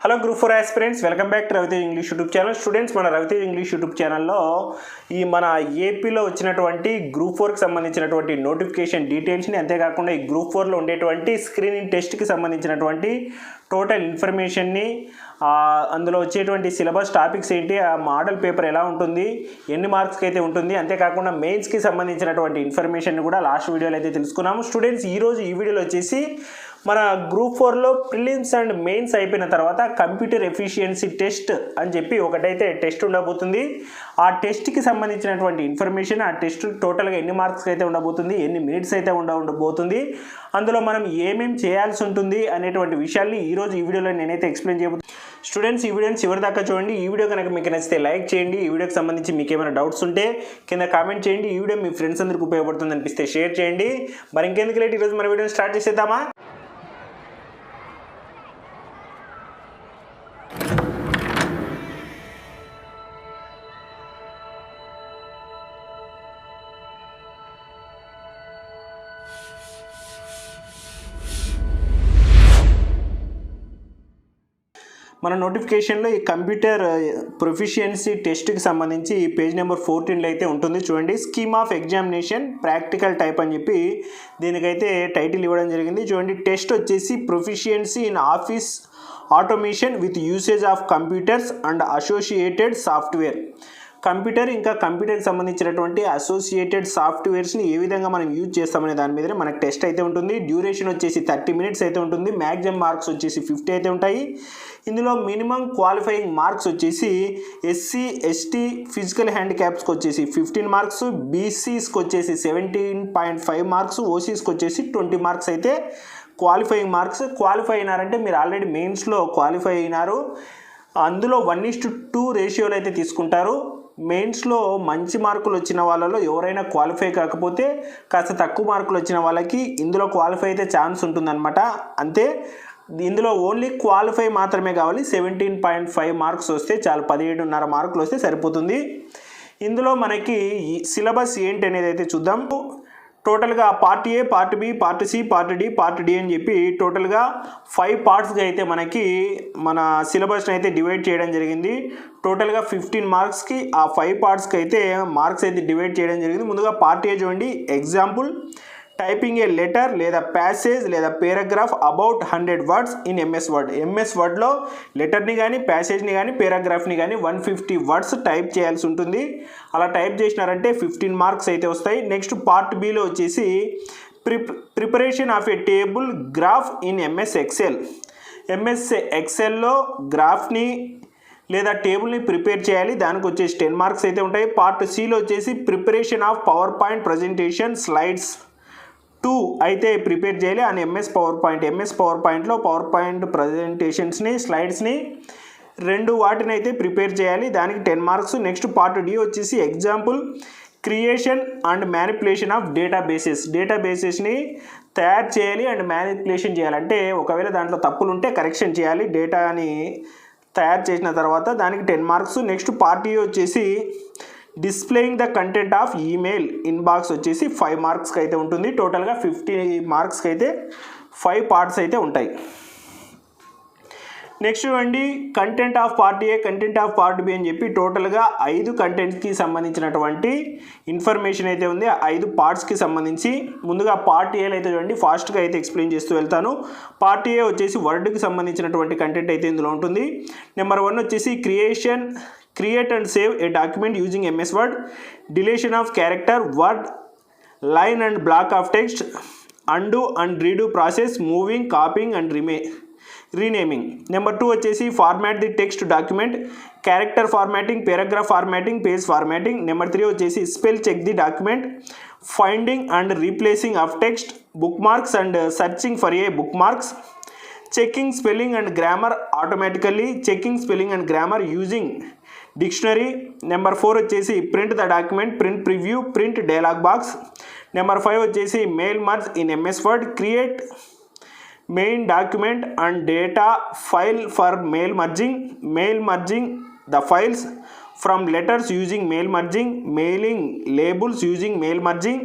Hello group 4 aspirants, welcome back to Ravitej English YouTube channel. Students, మన Ravitej English YouTube ఛానల్లో మన ఏపీలో వచ్చినటువంటి గ్రూప్ 4కి సంబంధించినటువంటి నోటిఫికేషన్ డీటెయిల్స్ని, అంతేకాకుండా ఈ గ్రూప్ 4లో ఉండేటువంటి స్క్రీనింగ్ టెస్ట్కి సంబంధించినటువంటి టోటల్ ఇన్ఫర్మేషన్ని, అందులో వచ్చేటువంటి సిలబస్ టాపిక్స్ ఏంటి, ఆ మోడల్ పేపర్ ఎలా ఉంటుంది, ఎన్ని మార్క్స్కి అయితే ఉంటుంది, అంతేకాకుండా మెయిన్స్కి సంబంధించినటువంటి ఇన్ఫర్మేషన్ కూడా లాస్ట్ వీడియోలో అయితే తెలుసుకున్నాము. స్టూడెంట్స్, ఈరోజు ఈ వీడియోలో వచ్చేసి మన గ్రూప్ 4లో ప్రిలిమ్స్ అండ్ మెయిన్స్ అయిపోయిన తర్వాత కంప్యూటర్ ఎఫిషియన్సీ టెస్ట్ అని చెప్పి ఒకటైతే టెస్ట్ ఉండబోతుంది. ఆ టెస్ట్కి సంబంధించినటువంటి ఇన్ఫర్మేషన్, ఆ టెస్ట్ టోటల్గా ఎన్ని మార్క్స్ అయితే ఉండబోతుంది, ఎన్ని మినిట్స్ అయితే ఉండబోతుంది, అందులో మనం ఏమేమి చేయాల్సి ఉంటుంది అనేటువంటి విషయాల్ని ఈరోజు ఈ వీడియోలో నేనైతే ఎక్స్ప్లెయిన్ చేయబోతున్నాను. స్టూడెంట్స్, ఈ వీడియోని చివరి దాకా చూడండి. ఈ వీడియో కనుక మీకు నచ్చితే లైక్ చేయండి. ఈ వీడియోకి సంబంధించి మీకు ఏమైనా డౌట్స్ ఉంటే కింద కామెంట్ చేయండి. ఈ వీడియో మీ ఫ్రెండ్స్ అందరికీ ఉపయోగపడుతుంది అనిపిస్తే షేర్ చేయండి. మరి ఇంకెందుకు లేట్, ఈరోజు మన వీడియోని స్టార్ట్ చేసేద్దామా? మన నోటిఫికేషన్లో ఈ కంప్యూటర్ ప్రొఫిషియన్సీ టెస్ట్కి సంబంధించి పేజ్ నెంబర్ 14లో అయితే ఉంటుంది. చూడండి, scheme of examination practical type అని చెప్పి దీనికైతే టైటిల్ ఇవ్వడం జరిగింది. చూడండి, టెస్ట్ వచ్చేసి proficiency in office automation with usage of computers and associated software. Computer ఇంకా కంప్యూటర్కి సంబంధించినటువంటి అసోసియేటెడ్ సాఫ్ట్వేర్స్ని ఏ విధంగా మనం యూజ్ చేస్తామనే దాని మీదనే మనకు టెస్ట్ అయితే ఉంటుంది. డ్యూరేషన్ వచ్చేసి 30 minutes అయితే ఉంటుంది. మ్యాక్సిమం మార్క్స్ వచ్చేసి 50 అయితే ఉంటాయి. ఇందులో మినిమం క్వాలిఫైయింగ్ మార్క్స్ వచ్చేసి ఎస్సీ, ఎస్టీ, ఫిజికల్ హ్యాండిక్యాప్స్కి వచ్చేసి 15 మార్క్స్, బీసీస్కి వచ్చేసి 17.5 మార్క్స్, ఓసీస్కి వచ్చేసి 20 మార్క్స్ అయితే క్వాలిఫైయింగ్ మార్క్స్. క్వాలిఫై అయినారంటే మీరు ఆల్రెడీ మెయిన్స్లో క్వాలిఫై అయినారు. అందులో 1:2 రేషియోలు అయితే తీసుకుంటారు. మెయిన్స్లో మంచి మార్కులు వచ్చిన వాళ్ళలో ఎవరైనా క్వాలిఫై కాకపోతే కాస్త తక్కువ మార్కులు వచ్చిన వాళ్ళకి ఇందులో క్వాలిఫై అయితే ఛాన్స్ ఉంటుందన్నమాట. అంతే, ఇందులో ఓన్లీ క్వాలిఫై మాత్రమే కావాలి. 17.5 మార్క్స్ వస్తే చాలు, 17.5 మార్కులు వస్తే సరిపోతుంది. ఇందులో మనకి సిలబస్ ఏంటి అనేది అయితే చూద్దాం. టోటల్గా part A, part B, part C, part D, part D అని చెప్పి టోటల్గా 5 పార్ట్స్గా అయితే మనకి మన సిలబస్ని అయితే డివైడ్ చేయడం జరిగింది. టోటల్గా 15 మార్క్స్కి ఆ 5 పార్ట్స్కి అయితే మార్క్స్ అయితే డివైడ్ చేయడం జరిగింది. ముందుగా పార్ట్ ఏ చూడండి. ఎగ్జాంపుల్, టైపింగ్ ఏ లెటర్ లేదా ప్యాసేజ్ లేదా paragraph about 100 words in MS Word. MS వర్డ్లో లెటర్ని కానీ, ప్యాసేజ్ని కానీ, పేరాగ్రాఫ్ని కానీ 150 words టైప్ చేయాల్సి ఉంటుంది. అలా టైప్ చేసినారంటే 15 మార్క్స్ అయితే వస్తాయి. నెక్స్ట్ పార్ట్ బిలో వచ్చేసి preparation of a table graph in MS Excel. MS ఎక్సెల్లో గ్రాఫ్ని లేదా టేబుల్ని ప్రిపేర్ చేయాలి. దానికి వచ్చేసి 10 మార్క్స్ అయితే ఉంటాయి. పార్ట్ సిలో వచ్చేసి preparation of power point presentation slides 2 అయితే ప్రిపేర్ చేయాలి. అండ్ ఎంఎస్ పవర్ పాయింట్లో పవర్ పాయింట్ ప్రజెంటేషన్స్ని, స్లైడ్స్ని 2 వాటిని అయితే ప్రిపేర్ చేయాలి. దానికి 10 మార్క్స్. నెక్స్ట్ పార్ట్ డి వచ్చేసి example, creation and manipulation of డేటాబేసెస్ని తయారు చేయాలి అండ్ మ్యానిపులేషన్ చేయాలంటే ఒకవేళ దాంట్లో తప్పులు ఉంటే కరెక్షన్ చేయాలి. డేటాని తయారు చేసిన తర్వాత దానికి 10 మార్క్స్. నెక్స్ట్ పార్ట్ ఏ వచ్చేసి displaying the content of email inbox వచ్చేసి 5 మార్క్స్కి అయితే ఉంటుంది. టోటల్గా 50 మార్క్స్కి అయితే 5 పార్ట్స్ అయితే ఉంటాయి. నెక్స్ట్ చూడండి, content of part A, content of part B అని చెప్పి టోటల్గా 5 కంటెంట్స్కి సంబంధించినటువంటి ఇన్ఫర్మేషన్ అయితే ఉంది. 5 పార్ట్స్కి సంబంధించి ముందుగా పార్ట్ ఏలో అయితే చూడండి, ఫాస్ట్గా అయితే ఎక్స్ప్లెయిన్ చేస్తూ వెళ్తాను. పార్ట్ ఏ వచ్చేసి వర్డ్కి సంబంధించినటువంటి కంటెంట్ అయితే ఇందులో ఉంటుంది. నెంబర్ 1 వచ్చేసి create and save a document using MS Word. Deletion of character, word, line and block of text, undo and redo process, moving, copying and renaming. Number 2 వచ్చేసి format the text document, character formatting, paragraph formatting, page formatting. Number 3 వచ్చేసి spell check the document, finding and replacing of text, bookmarks and searching for a bookmarks, checking spelling and grammar automatically, checking spelling and grammar using dictionary. Number 4 వచ్చేసి print the document, print preview, print dialogue box. Number 5 వచ్చేసి mail merge in MS word, create main document and data file for male merging the files from letters using mail merging, mailing labels using mail merging.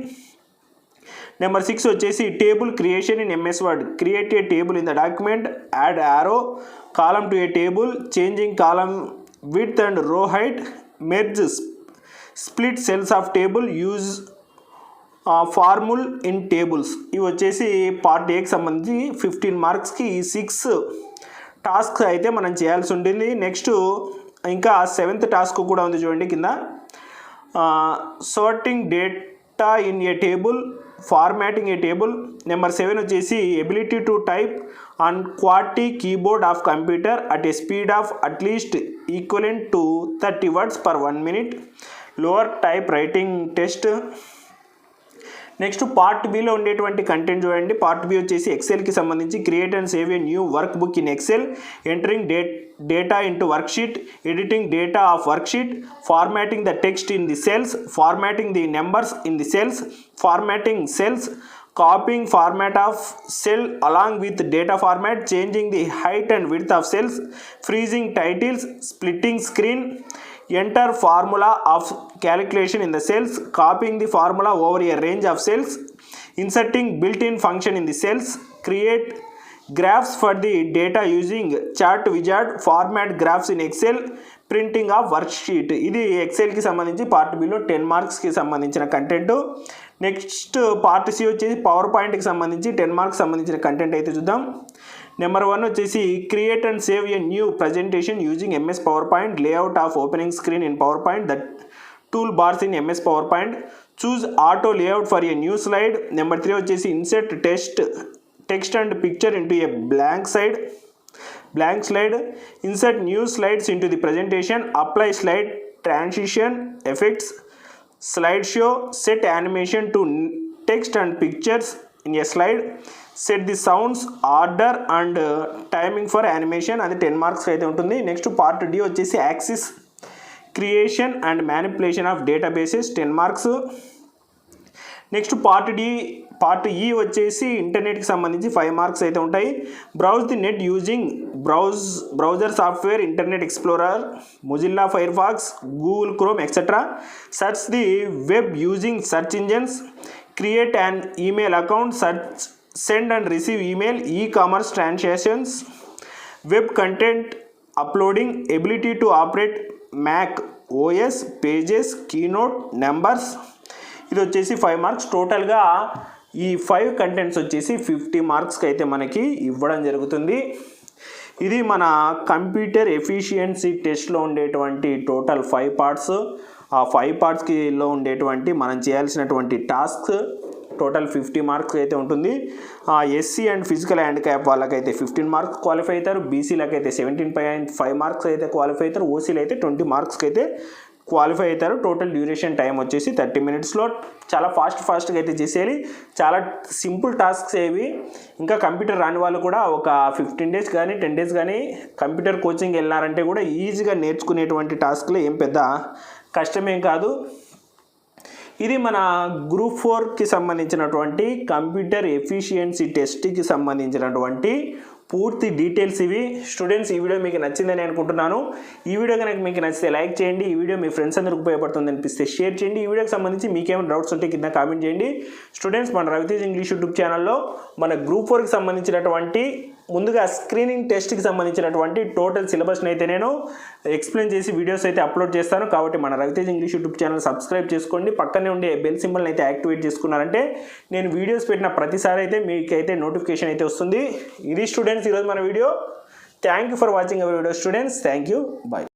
Number 6 వచ్చేసి table creation in MS word. Create a table in the document, add arrow column to A table, changing column width and రో height, merge split cells of table, use formula in tables. ఇవి వచ్చేసి part ఏకి సంబంధించి 15 మార్క్స్కి 6 tasks అయితే మనం చేయాల్సి ఉంటుంది. నెక్స్ట్ ఇంకా 7th టాస్క్ కూడా ఉంది చూడండి కింద. Sorting data in a table, formatting a table. Number 7 వచ్చేసి ability to type on QWERTY keyboard of computer at a speed of at least equivalent to 30 words per 1 minute. Lower typewriting test. Next part below ఉండేటువంటి content చూడండి. Part B వచ్చేసి ఎక్సెల్కి సంబంధించి create and save a new workbook in Excel, entering data into worksheet, editing data of worksheet, formatting the text in the cells, formatting the numbers in the cells, formatting cells, copying format of cell along with data format, changing the height and width of cells, freezing titles, splitting screen, enter formula of calculation in the cells, copying the formula over a range of cells, inserting built-in function in the cells, create graphs for the data using chart wizard, format graphs in Excel, printing of worksheet. ఇది ఎక్సెల్కి సంబంధించి part below 10 మార్క్స్కి సంబంధించిన content. Next part C వచ్చేసి power పాయింట్కి సంబంధించి 10 marks సంబంధించిన content అయితే చూద్దాం. నెంబర్ 1 వచ్చేసి create and save a new presentation using MS power point, layout of opening screen in power point, the tool bars in MS power point, choose auto layout for a new slide. Number 3 వచ్చేసి insert text and picture into A blank slide, insert new slides into the presentation, apply slide transition effects, slideshow, set animation to text and pictures in a slide, set the sounds order and timing for animation. అది 10 marks అయితే ఉంటుంది. Next part D వచ్చేసి Access creation and manipulation of databases 10 marks. Next part E వచ్చేసి ఇంటర్నెట్కి సంబంధించి 5 marks అయితే ఉంటాయి. Browse the net using browser software, Internet Explorer, Mozilla Firefox, Google Chrome etcetera, search the web using search engines, create an email account, search send and receive email, e-commerce transactions, web content uploading, ability to operate Mac OS, Pages, Keynote, Numbers. ఇది వచ్చేసి 5 marks. టోటల్గా ఈ 5 contents వచ్చేసి 50 మార్క్స్కి అయితే మనకి ఇవ్వడం జరుగుతుంది. ఇది మన కంప్యూటర్ ఎఫిషియన్సీ టెస్ట్లో ఉండేటువంటి టోటల్ 5 పార్ట్స్. ఆ 5 పార్ట్స్కిలో ఉండేటువంటి మనం చేయాల్సినటువంటి టాస్క్ టోటల్ 50 మార్క్స్ అయితే ఉంటుంది. ఎస్సీ అండ్ ఫిజికల్ హ్యాండిక్యాప్ వాళ్ళకైతే 15 మార్క్స్ క్వాలిఫై అవుతారు, బీసీలకు అయితే 17.5 మార్క్స్ అయితే క్వాలిఫై అవుతారు, ఓసీలు అయితే 20 మార్క్స్కి అయితే క్వాలిఫై అవుతారు. టోటల్ డ్యూరేషన్ టైం వచ్చేసి 30 minutesలో. చాలా ఫాస్ట్గా అయితే చేసేయాలి. చాలా సింపుల్ టాస్క్స్ ఏవి. ఇంకా కంప్యూటర్ రాని వాళ్ళు కూడా ఒక 15 days కానీ 10 days కానీ కంప్యూటర్ కోచింగ్ వెళ్ళారంటే కూడా ఈజీగా నేర్చుకునేటువంటి టాస్క్లు ఏం పెద్ద కష్టమేం కాదు. ఇది మన గ్రూప్ 4కి సంబంధించినటువంటి కంప్యూటర్ ఎఫిషియన్సీ టెస్ట్కి సంబంధించినటువంటి పూర్తి డీటెయిల్స్ ఇవి. స్టూడెంట్స్, ఈ వీడియో మీకు నచ్చిందని అనుకుంటున్నాను. ఈ వీడియో కనుక మీకు నచ్చితే లైక్ చేయండి. ఈ వీడియో మీ ఫ్రెండ్స్ అందరికి ఉపయోగపడుతుంది అనిపిస్తే షేర్ చేయండి. ఈ వీడియోకి సంబంధించి మీకేమైనా డౌట్స్ ఉంటే కింద కామెంట్ చేయండి. స్టూడెంట్స్, మన రవితేజ్ ఇంగ్లీష్ యూట్యూబ్ ఛానల్లో మన గ్రూప్ 4కి సంబంధించినటువంటి ముందుగా స్క్రీనింగ్ టెస్ట్కి సంబంధించినటువంటి టోటల్ సిలబస్ని అయితే నేను ఎక్స్ప్లెయిన్ చేసి వీడియోస్ అయితే అప్లోడ్ చేస్తాను. కాబట్టి మన Ravitej English YouTube channel subscribe చేసుకోండి. పక్కనే ఉండే బెల్ సింబల్ని అయితే యాక్టివేట్ చేసుకున్నారంటే నేను వీడియోస్ పెట్టిన ప్రతిసారి అయితే మీకైతే నోటిఫికేషన్ అయితే వస్తుంది. ఇది స్టూడెంట్స్ ఈరోజు మన వీడియో. Thank you for watching our video students. Thank you. Bye.